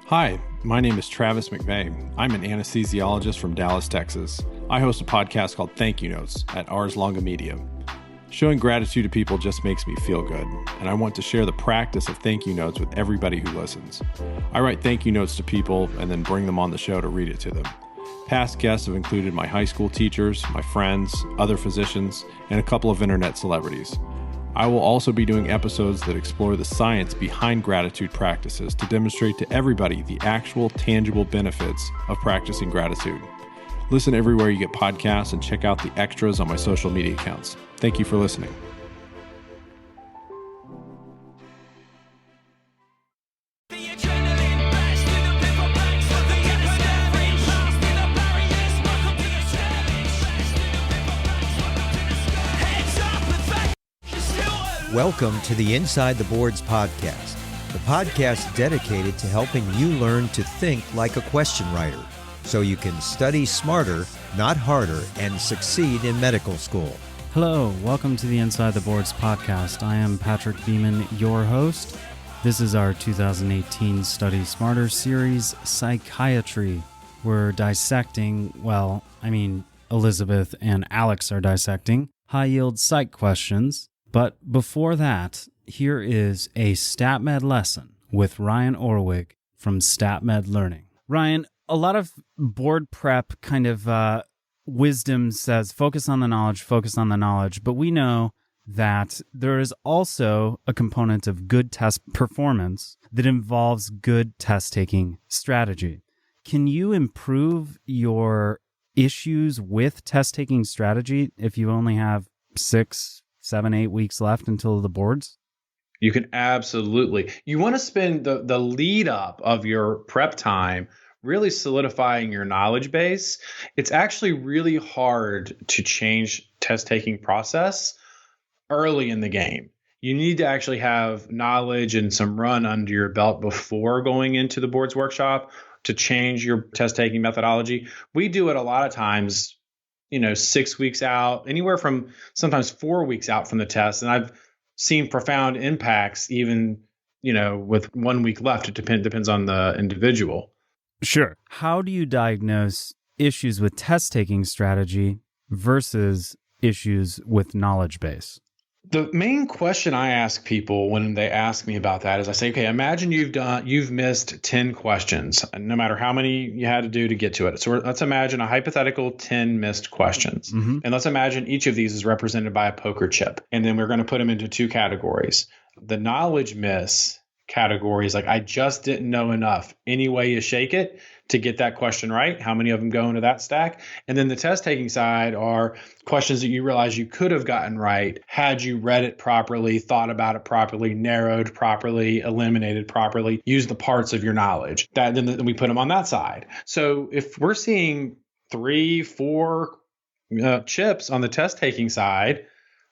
Hi, my name is Travis McVeigh. I'm an anesthesiologist from Dallas, Texas. I host a podcast called Thank You Notes at Ars Longa Media. Showing gratitude to people just makes me feel good, and I want to share the practice of thank you notes with everybody who listens. I write thank you notes to people and then bring them on the show to read it to them. Past guests have included my high school teachers, my friends, other physicians, and a couple of internet celebrities. I will also be doing episodes that explore the science behind gratitude practices to demonstrate to everybody the actual tangible benefits of practicing gratitude. Listen everywhere you get podcasts and check out the extras on my social media accounts. Thank you for listening. Welcome to the Inside the Boards podcast, the podcast dedicated to helping you learn to think like a question writer so you can study smarter, not harder, and succeed in medical school. Hello, welcome to the Inside the Boards podcast. I am Patrick Beeman, your host. This is our 2018 Study Smarter series, Psychiatry. We're dissecting, Elizabeth and Alex are dissecting high-yield psych questions. But before that, here is a STATMed lesson with Ryan Orwig from STATMed Learning. Ryan, a lot of board prep kind of wisdom says focus on the knowledge, but we know that there is also a component of good test performance that involves good test-taking strategy. Can you improve your issues with test-taking strategy if you only have 6, 7, 8 weeks left until the boards? You can absolutely. You want to spend the lead up of your prep time really solidifying your knowledge base. It's actually really hard to change test taking process early in the game. You need to actually have knowledge and some run under your belt before going into the boards workshop to change your test taking methodology. We do it a lot of times 6 weeks out, anywhere from sometimes 4 weeks out from the test. And I've seen profound impacts even, with 1 week left. It depends on the individual. Sure. How do you diagnose issues with test-taking strategy versus issues with knowledge base? The main question I ask people when they ask me about that is I say, okay, imagine you've missed 10 questions, no matter how many you had to do to get to it. So let's imagine a hypothetical 10 missed questions. Mm-hmm. And let's imagine each of these is represented by a poker chip. And then we're going to put them into two categories. The knowledge miss category is like, I just didn't know enough. Any way you shake it to get that question right. How many of them go into that stack? And then the test taking side are questions that you realize you could have gotten right had you read it properly, thought about it properly, narrowed properly, eliminated properly, used the parts of your knowledge. Then we put them on that side. So if we're seeing 3, 4 chips on the test taking side,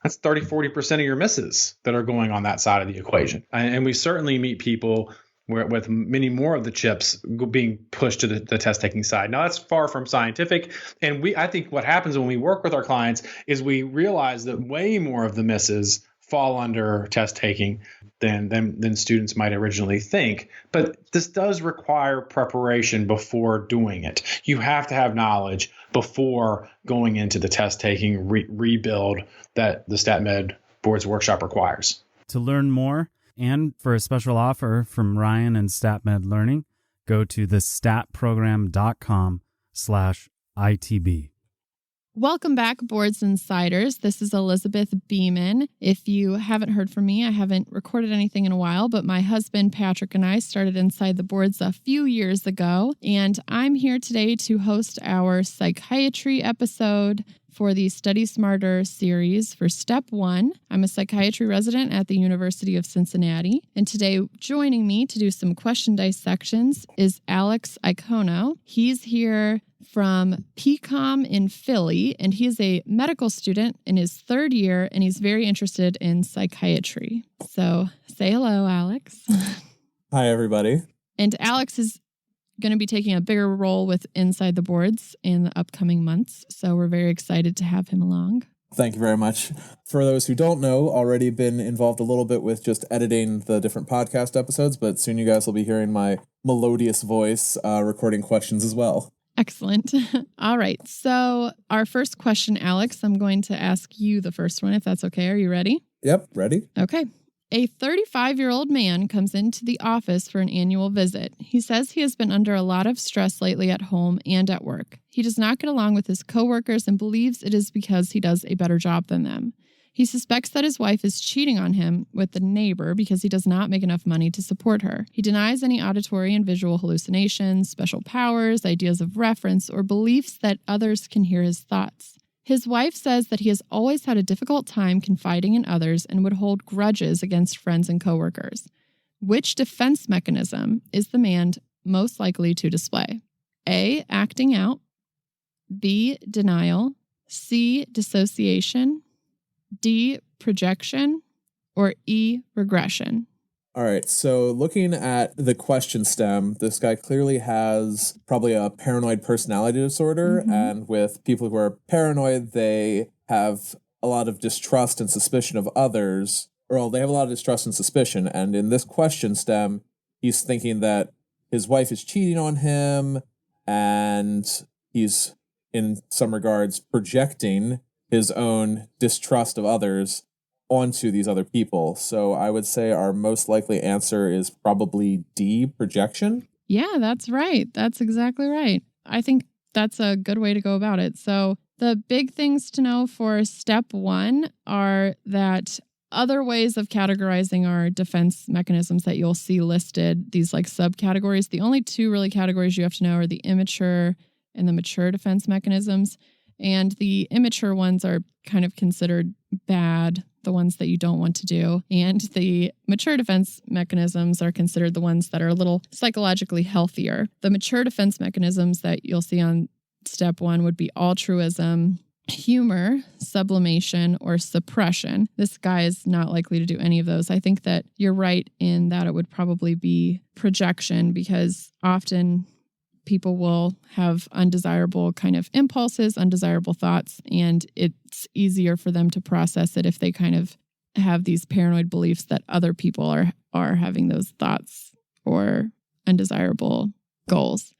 that's 30, 40% of your misses that are going on that side of the equation. And we certainly meet people with many more of the chips being pushed to the test-taking side. Now, that's far from scientific. And I think what happens when we work with our clients is we realize that way more of the misses fall under test-taking than students might originally think. But this does require preparation before doing it. You have to have knowledge before going into the test-taking rebuild that the STATMed Boards Workshop requires. To learn more, and for a special offer from Ryan and STATMed Learning, go to thestatprogram.com/ITB. Welcome back, Boards Insiders. This is Elizabeth Beeman. If you haven't heard from me, I haven't recorded anything in a while, but my husband, Patrick, and I started Inside the Boards a few years ago, and I'm here today to host our psychiatry episode for the Study Smarter series for Step 1. I'm a psychiatry resident at the University of Cincinnati, and today joining me to do some question dissections is Alex Iacono. He's here from PCOM in Philly, and he's a medical student in his 3rd year, and he's very interested in psychiatry. So say hello, Alex. Hi, everybody. And Alex is going to be taking a bigger role with Inside the Boards in the upcoming months, so we're very excited to have him along. Thank you very much. For those who don't know, already been involved a little bit with just editing the different podcast episodes, but soon you guys will be hearing my melodious voice recording questions as well. Excellent. All right. So our first question, Alex, I'm going to ask you the first one, if that's okay. Are you ready? Yep, ready? Okay. A 35-year-old man comes into the office for an annual visit. He says he has been under a lot of stress lately at home and at work. He does not get along with his coworkers and believes it is because he does a better job than them. He suspects that his wife is cheating on him with the neighbor because he does not make enough money to support her. He denies any auditory and visual hallucinations, special powers, ideas of reference, or beliefs that others can hear his thoughts. His wife says that he has always had a difficult time confiding in others and would hold grudges against friends and coworkers. Which defense mechanism is the man most likely to display? A, acting out. B, denial. C, dissociation. D, projection. Or E, regression. All right, so looking at the question stem, this guy clearly has probably a paranoid personality disorder, and with people who are paranoid, they have a lot of distrust and suspicion of others, or they have a lot of distrust and suspicion, and in this question stem, he's thinking that his wife is cheating on him, and he's, in some regards, projecting his own distrust of others onto these other people. So I would say our most likely answer is probably D, projection. Yeah, that's right. That's exactly right. I think that's a good way to go about it. So the big things to know for step 1 are that other ways of categorizing our defense mechanisms that you'll see listed, these like subcategories. The only 2 really categories you have to know are the immature and the mature defense mechanisms. And the immature ones are kind of considered bad, the ones that you don't want to do. And the mature defense mechanisms are considered the ones that are a little psychologically healthier. The mature defense mechanisms that you'll see on step 1 would be altruism, humor, sublimation, or suppression. This guy is not likely to do any of those. I think that you're right in that it would probably be projection, because often people will have undesirable kind of impulses, undesirable thoughts, and it's easier for them to process it if they kind of have these paranoid beliefs that other people are having those thoughts or undesirable goals.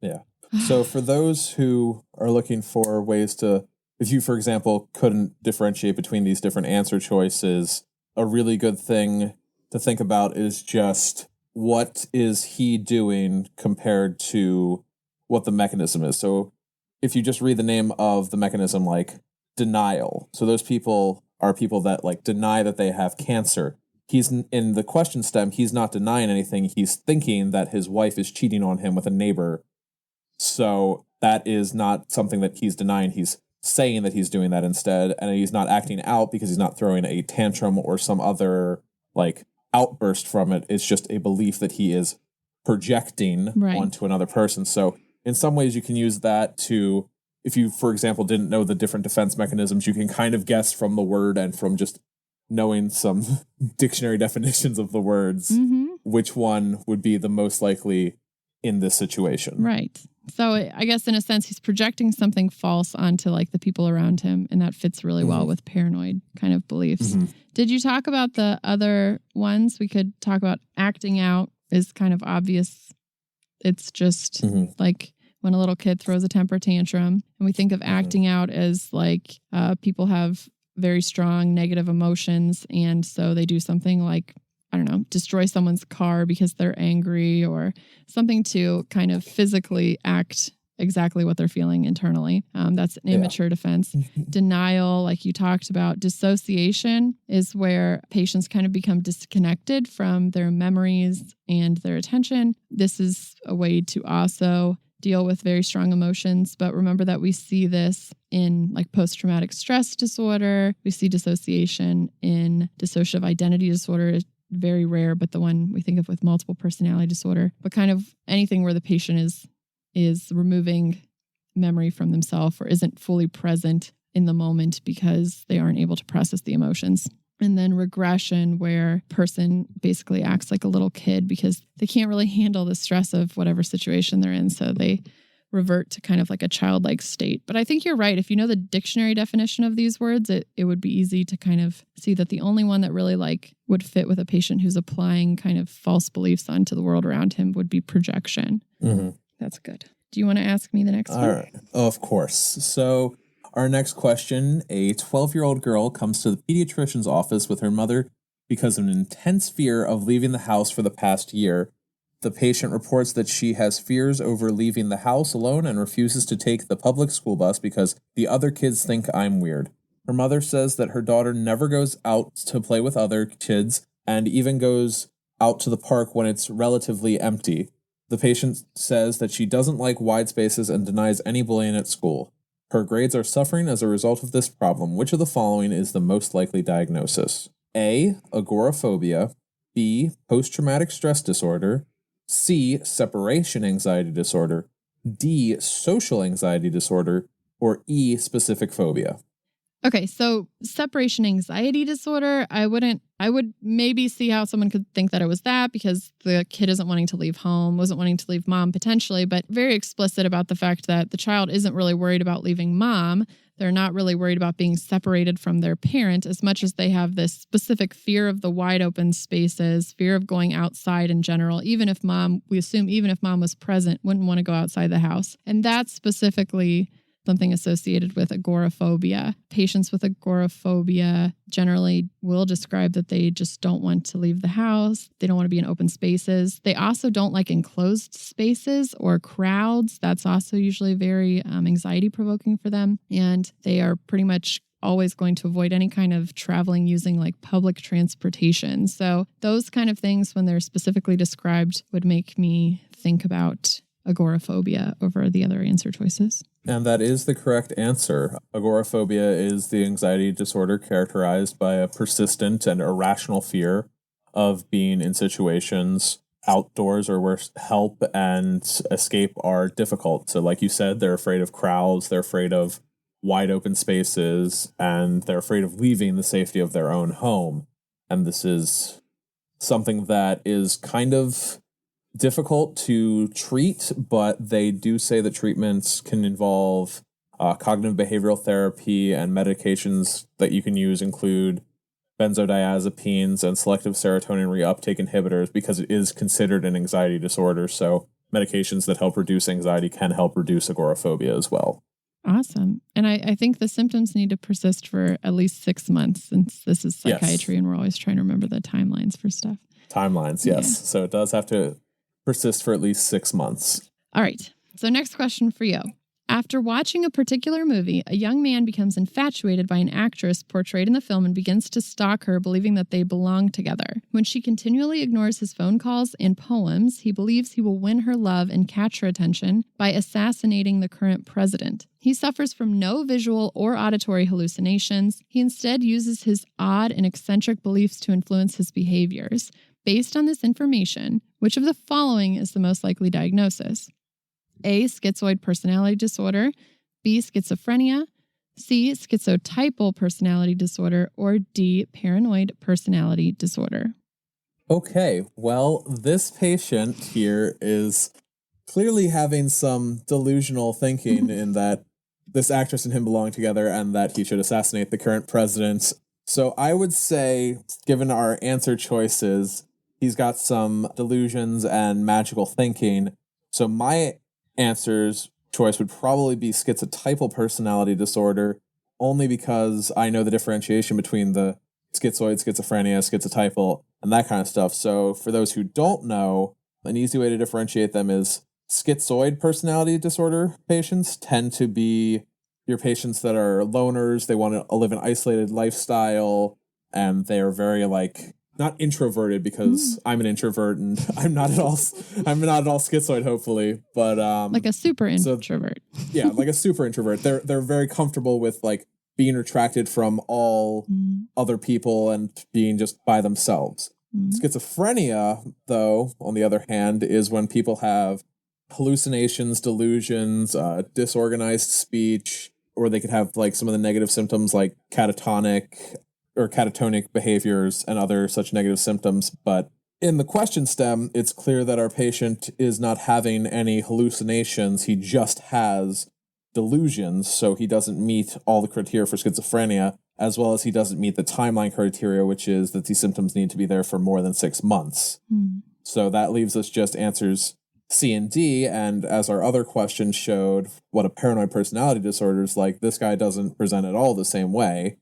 Yeah. So for those who are looking for ways to, if you, for example, couldn't differentiate between these different answer choices, a really good thing to think about is just, what is he doing compared to what the mechanism is? So if you just read the name of the mechanism, like denial, so those people are people that like deny that they have cancer. He's in the question stem, he's not denying anything. He's thinking that his wife is cheating on him with a neighbor. So that is not something that he's denying. He's saying that he's doing that instead. And he's not acting out because he's not throwing a tantrum or some other like outburst from it. It's just a belief that he is projecting onto another person. So in some ways you can use that to, if you, for example, didn't know the different defense mechanisms, you can kind of guess from the word and from just knowing some dictionary definitions of the words, which one would be the most likely in this situation. Right. So I guess in a sense, he's projecting something false onto like the people around him, and that fits really well with paranoid kind of beliefs. Did you talk about the other ones? We could talk about acting out is kind of obvious. It's just like when a little kid throws a temper tantrum, and we think of acting out as like people have very strong negative emotions, and so they do something like, I don't know, destroy someone's car because they're angry, or something to kind of physically act exactly what they're feeling internally. That's an immature defense. Denial, like you talked about. Dissociation is where patients kind of become disconnected from their memories and their attention. This is a way to also deal with very strong emotions. But remember that we see this in like post-traumatic stress disorder. We see dissociation in dissociative identity disorder. Very rare, but the one we think of with multiple personality disorder. But kind of anything where the patient is removing memory from themselves or isn't fully present in the moment because they aren't able to process the emotions. And then regression, where person basically acts like a little kid because they can't really handle the stress of whatever situation they're in. So they revert to kind of like a childlike state. But I think you're right. If you know the dictionary definition of these words, it would be easy to kind of see that the only one that really like would fit with a patient who's applying kind of false beliefs onto the world around him would be projection. Mm-hmm. That's good. Do you want to ask me the next one? All right. Of course. So our next question, a 12-year-old girl comes to the pediatrician's office with her mother because of an intense fear of leaving the house for the past year. The patient reports that she has fears over leaving the house alone and refuses to take the public school bus because the other kids think I'm weird. Her mother says that her daughter never goes out to play with other kids and even goes out to the park when it's relatively empty. The patient says that she doesn't like wide spaces and denies any bullying at school. Her grades are suffering as a result of this problem. Which of the following is the most likely diagnosis? A. Agoraphobia. B. Post-traumatic stress disorder. C. Separation anxiety disorder. D. Social anxiety disorder. Or E. Specific phobia. Okay, so separation anxiety disorder, I would maybe see how someone could think that it was that because the kid isn't wanting to leave home, wasn't wanting to leave mom potentially, but very explicit about the fact that the child isn't really worried about leaving mom. They're not really worried about being separated from their parent as much as they have this specific fear of the wide open spaces, fear of going outside in general. We assume even if mom was present, wouldn't want to go outside the house. And that's specifically something associated with agoraphobia. Patients with agoraphobia generally will describe that they just don't want to leave the house. They don't want to be in open spaces. They also don't like enclosed spaces or crowds. That's also usually very anxiety provoking for them. And they are pretty much always going to avoid any kind of traveling using like public transportation. So those kind of things, when they're specifically described, would make me think about agoraphobia over the other answer choices. And that is the correct answer. Agoraphobia is the anxiety disorder characterized by a persistent and irrational fear of being in situations outdoors or where help and escape are difficult. So like you said, they're afraid of crowds, they're afraid of wide open spaces, and they're afraid of leaving the safety of their own home. And this is something that is kind of difficult to treat, but they do say that treatments can involve cognitive behavioral therapy, and medications that you can use include benzodiazepines and selective serotonin reuptake inhibitors because it is considered an anxiety disorder. So medications that help reduce anxiety can help reduce agoraphobia as well. Awesome. And I think the symptoms need to persist for at least 6 months since this is psychiatry, yes. And we're always trying to remember the timelines for stuff. Timelines, yes. Yeah. So it does have to persist for at least 6 months. All right. So next question for you. After watching a particular movie, a young man becomes infatuated by an actress portrayed in the film and begins to stalk her, believing that they belong together. When she continually ignores his phone calls and poems, he believes he will win her love and catch her attention by assassinating the current president. He suffers from no visual or auditory hallucinations. He instead uses his odd and eccentric beliefs to influence his behaviors. Based on this information, which of the following is the most likely diagnosis? A. Schizoid personality disorder. B. Schizophrenia. C. Schizotypal personality disorder. Or D. Paranoid personality disorder. Okay, well, this patient here is clearly having some delusional thinking in that this actress and him belong together and that he should assassinate the current president. So I would say, given our answer choices, he's got some delusions and magical thinking. So my answer's choice would probably be schizotypal personality disorder, only because I know the differentiation between the schizoid, schizophrenia, schizotypal, and that kind of stuff. So for those who don't know, an easy way to differentiate them is schizoid personality disorder patients tend to be your patients that are loners. They want to live an isolated lifestyle, and they are very not introverted because I'm an introvert and I'm not at all schizoid, hopefully, but like a super introvert. Yeah, like a super introvert. They're very comfortable with being retracted from all other people and being just by themselves. Schizophrenia, though, on the other hand, is when people have hallucinations, delusions, disorganized speech, or they could have some of the negative symptoms like catatonic behaviors and other such negative symptoms, but In the question stem, it's clear that our patient is not having any hallucinations. He just has delusions, so he doesn't meet all the criteria for schizophrenia, as well as he doesn't meet the timeline criteria, which is that these symptoms need to be there for more than 6 months. So that leaves us just answers C and D, and as our other question showed what a paranoid personality disorder is like, this guy doesn't present at all the same way.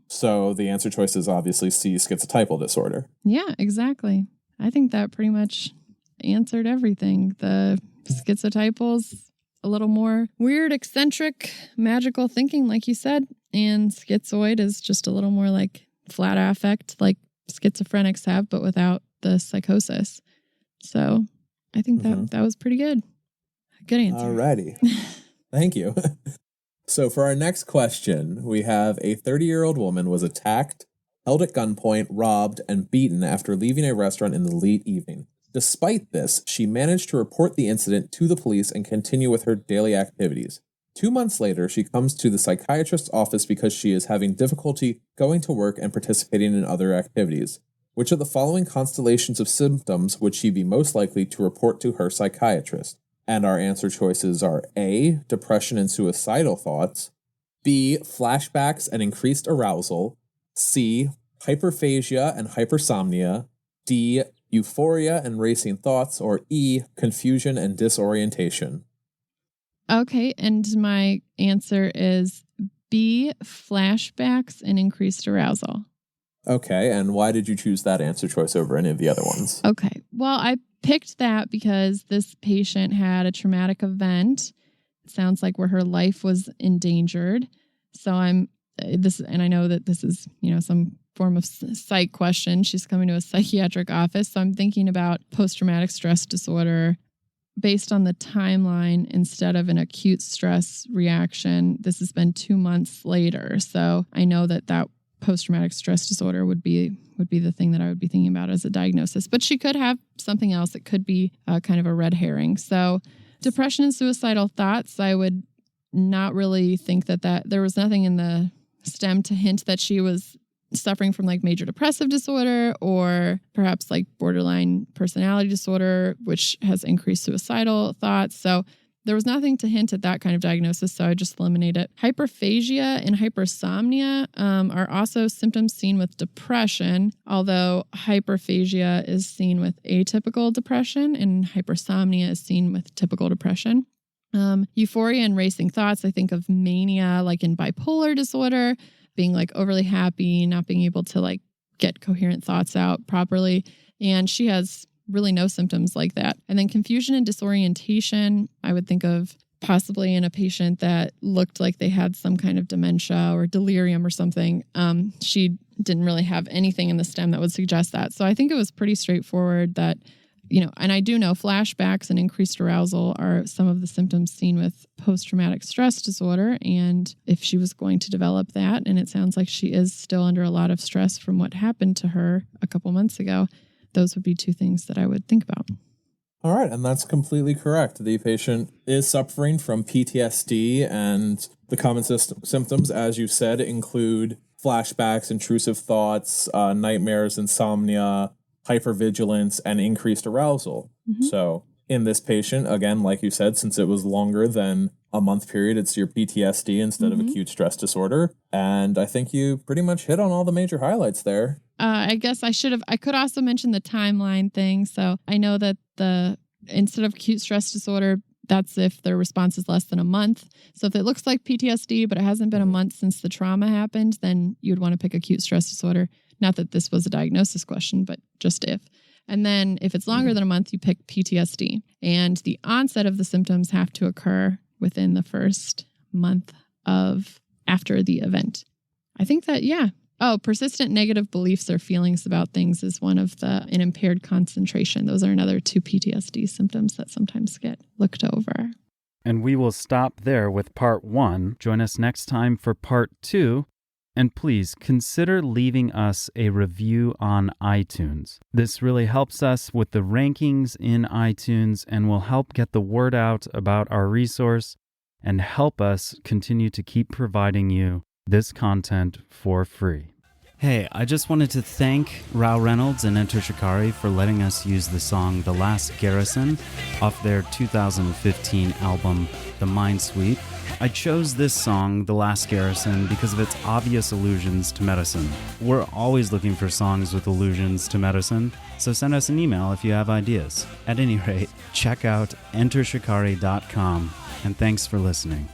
So the answer choice is obviously C, schizotypal disorder. Yeah, exactly. I think that pretty much answered everything. The schizotypal's a little more weird, eccentric, magical thinking, like you said, and schizoid is just a little more like flat affect, like schizophrenics have, but without the psychosis. So I think that was pretty good. Good answer. Alrighty. Thank you. So for our next question, we have a 30-year-old woman was attacked, held at gunpoint, robbed, and beaten after leaving a restaurant in the late evening. Despite this, she managed to report the incident to the police and continue with her daily activities. 2 months later, she comes to the psychiatrist's office because she is having difficulty going to work and participating in other activities. Which of the following constellations of symptoms would she be most likely to report to her psychiatrist? And our answer choices are A, depression and suicidal thoughts, B, flashbacks and increased arousal, C, hyperphagia and hypersomnia, D, euphoria and racing thoughts, or E, confusion and disorientation. Okay, and my answer is B, flashbacks and increased arousal. Okay, and why did you choose that answer choice over any of the other ones? Okay, well, I picked that because this patient had a traumatic event. It sounds like where her life was endangered. So and I know that this is, some form of psych question. She's coming to a psychiatric office. So I'm thinking about post-traumatic stress disorder based on the timeline instead of an acute stress reaction. This has been 2 months later. So I know that post-traumatic stress disorder would be the thing that I would be thinking about as a diagnosis. But she could have something else. It could be kind of a red herring. So depression and suicidal thoughts, I would not really think that there was nothing in the stem to hint that she was suffering from like major depressive disorder or perhaps like borderline personality disorder, which has increased suicidal thoughts. So there was nothing to hint at that kind of diagnosis, so I just eliminated it. Hyperphagia and hypersomnia are also symptoms seen with depression, although hyperphagia is seen with atypical depression and hypersomnia is seen with typical depression. Euphoria and racing thoughts, I think of mania, like in bipolar disorder, being like overly happy, not being able to like get coherent thoughts out properly. And she has really no symptoms like that. And then confusion and disorientation, I would think of possibly in a patient that looked like they had some kind of dementia or delirium or something. She didn't really have anything in the stem that would suggest that. So I think it was pretty straightforward that, and I do know flashbacks and increased arousal are some of the symptoms seen with post-traumatic stress disorder. And if she was going to develop that, and it sounds like she is still under a lot of stress from what happened to her a couple months ago, those would be two things that I would think about. All right, and that's completely correct. The patient is suffering from PTSD, and the common symptoms, as you said, include flashbacks, intrusive thoughts, nightmares, insomnia, hypervigilance, and increased arousal. So in this patient, again, like you said, since it was longer than a month period, it's your PTSD instead of acute stress disorder. And I think you pretty much hit on all the major highlights there. I guess I could also mention the timeline thing. So I know that instead of acute stress disorder, that's if their response is less than a month. So if it looks like PTSD, but it hasn't been a month since the trauma happened, then you'd want to pick acute stress disorder. Not that this was a diagnosis question, but just if. And then if it's longer than a month, you pick PTSD. And the onset of the symptoms have to occur within the first month after the event. I think that, yeah. Oh, persistent negative beliefs or feelings about things is one of an impaired concentration. Those are another 2 PTSD symptoms that sometimes get looked over. And we will stop there with part 1. Join us next time for part 2. And please consider leaving us a review on iTunes. This really helps us with the rankings in iTunes and will help get the word out about our resource and help us continue to keep providing you this content for free. Hey, I just wanted to thank Rao Reynolds and Enter Shikari for letting us use the song The Last Garrison off their 2015 album, The Mind Sweep. I chose this song, The Last Garrison, because of its obvious allusions to medicine. We're always looking for songs with allusions to medicine, so send us an email if you have ideas. At any rate, check out entershikari.com, and thanks for listening.